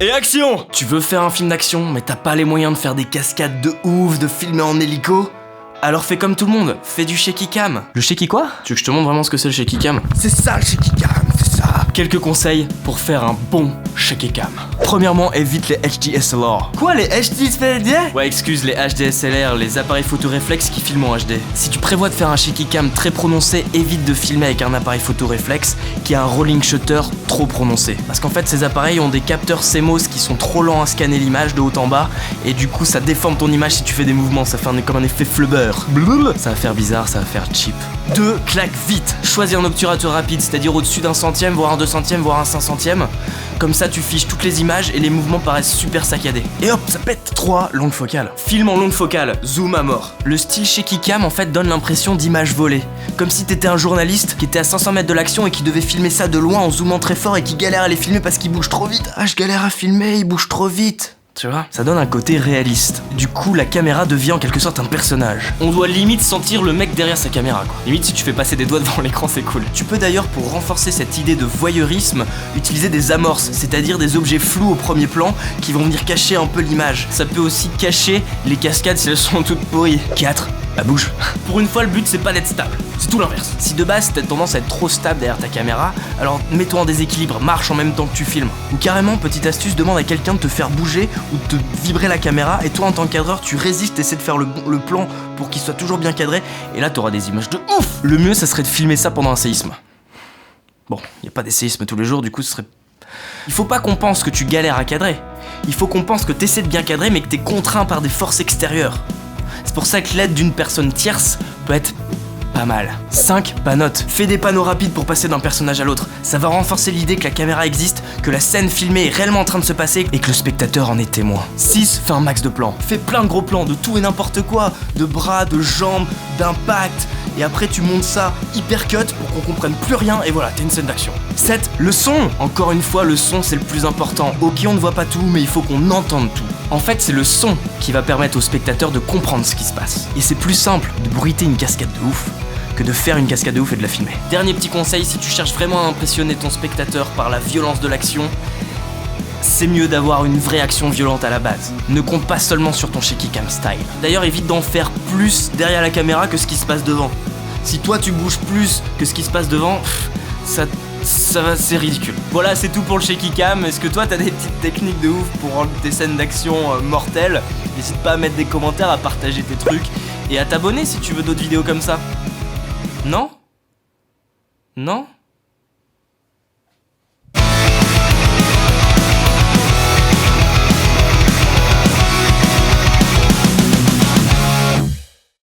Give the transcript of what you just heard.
Et action! Tu veux faire un film d'action, mais t'as pas les moyens de faire des cascades de ouf, de filmer en hélico? Alors fais comme tout le monde, fais du shaky cam. Le shaky quoi? Tu veux que je te montre vraiment ce que c'est le shaky cam? C'est ça le shaky cam, c'est ça. Quelques conseils pour faire un bon shaky cam. Premièrement, évite les HDSLR. Quoi, les HDSLR? Ouais, excuse, les HDSLR, les appareils photo réflexes qui filment en HD. Si tu prévois de faire un shaky cam très prononcé, évite de filmer avec un appareil photo réflexe qui a un rolling shutter trop prononcé. Parce qu'en fait, ces appareils ont des capteurs CMOS qui sont trop lents à scanner l'image de haut en bas, et du coup, ça déforme ton image si tu fais des mouvements, ça fait comme un effet flubber. Ça va faire bizarre, ça va faire cheap. 2. Claque vite. Choisis un obturateur rapide, c'est-à-dire au-dessus d'un centième, voire un 200e, voire un 500e. Comme ça, tu fiches toutes les images et les mouvements paraissent super saccadés. Et hop, ça pète. 3. Longue focale. Filme en longue focale, zoom à mort. Le style shaky cam en fait donne l'impression d'image volée. Comme si t'étais un journaliste qui était à 500 mètres de l'action et qui devait filmer ça de loin en zoomant très fort et qui galère à les filmer parce qu'il bouge trop vite. Ah, je galère à filmer, il bouge trop vite. Tu vois, ça donne un côté réaliste. Du coup, la caméra devient en quelque sorte un personnage. On doit limite sentir le mec derrière sa caméra, quoi. Limite, si tu fais passer des doigts devant l'écran, c'est cool. Tu peux d'ailleurs, pour renforcer cette idée de voyeurisme, utiliser des amorces, c'est-à-dire des objets flous au premier plan qui vont venir cacher un peu l'image. Ça peut aussi cacher les cascades si elles sont toutes pourries. 4. Bah bouge. Pour une fois, le but c'est pas d'être stable, c'est tout l'inverse. Si de base t'as tendance à être trop stable derrière ta caméra, alors mets-toi en déséquilibre, marche en même temps que tu filmes. Ou carrément, petite astuce, demande à quelqu'un de te faire bouger ou de te vibrer la caméra, et toi en tant que cadreur tu résistes, essaies de faire le plan pour qu'il soit toujours bien cadré, et là t'auras des images de ouf. Le mieux ça serait de filmer ça pendant un séisme. Bon, y a pas des séismes tous les jours, du coup ce serait... Il faut pas qu'on pense que tu galères à cadrer, il faut qu'on pense que t'essaies de bien cadrer mais que t'es contraint par des forces extérieures. C'est pour ça que l'aide d'une personne tierce peut être pas mal. 5. Panote. Fais des panneaux rapides pour passer d'un personnage à l'autre. Ça va renforcer l'idée que la caméra existe, que la scène filmée est réellement en train de se passer et que le spectateur en est témoin. 6. Fais un max de plans. Fais plein de gros plans, de tout et n'importe quoi. De bras, de jambes, d'impact. Et après tu montes ça hyper cut pour qu'on comprenne plus rien et voilà, t'as une scène d'action. 7. Le son. Encore une fois, le son c'est le plus important. Ok, on ne voit pas tout, mais il faut qu'on entende tout. En fait, c'est le son qui va permettre au spectateur de comprendre ce qui se passe. Et c'est plus simple de bruiter une cascade de ouf que de faire une cascade de ouf et de la filmer. Dernier petit conseil, si tu cherches vraiment à impressionner ton spectateur par la violence de l'action, c'est mieux d'avoir une vraie action violente à la base. Ne compte pas seulement sur ton shaky cam style. D'ailleurs, évite d'en faire plus derrière la caméra que ce qui se passe devant. Si toi tu bouges plus que ce qui se passe devant, c'est ridicule. Voilà, c'est tout pour le shaky cam. Est-ce que toi t'as des petites techniques de ouf pour rendre tes scènes d'action mortelles? N'hésite pas à mettre des commentaires, à partager tes trucs et à t'abonner si tu veux d'autres vidéos comme ça. Non? Non?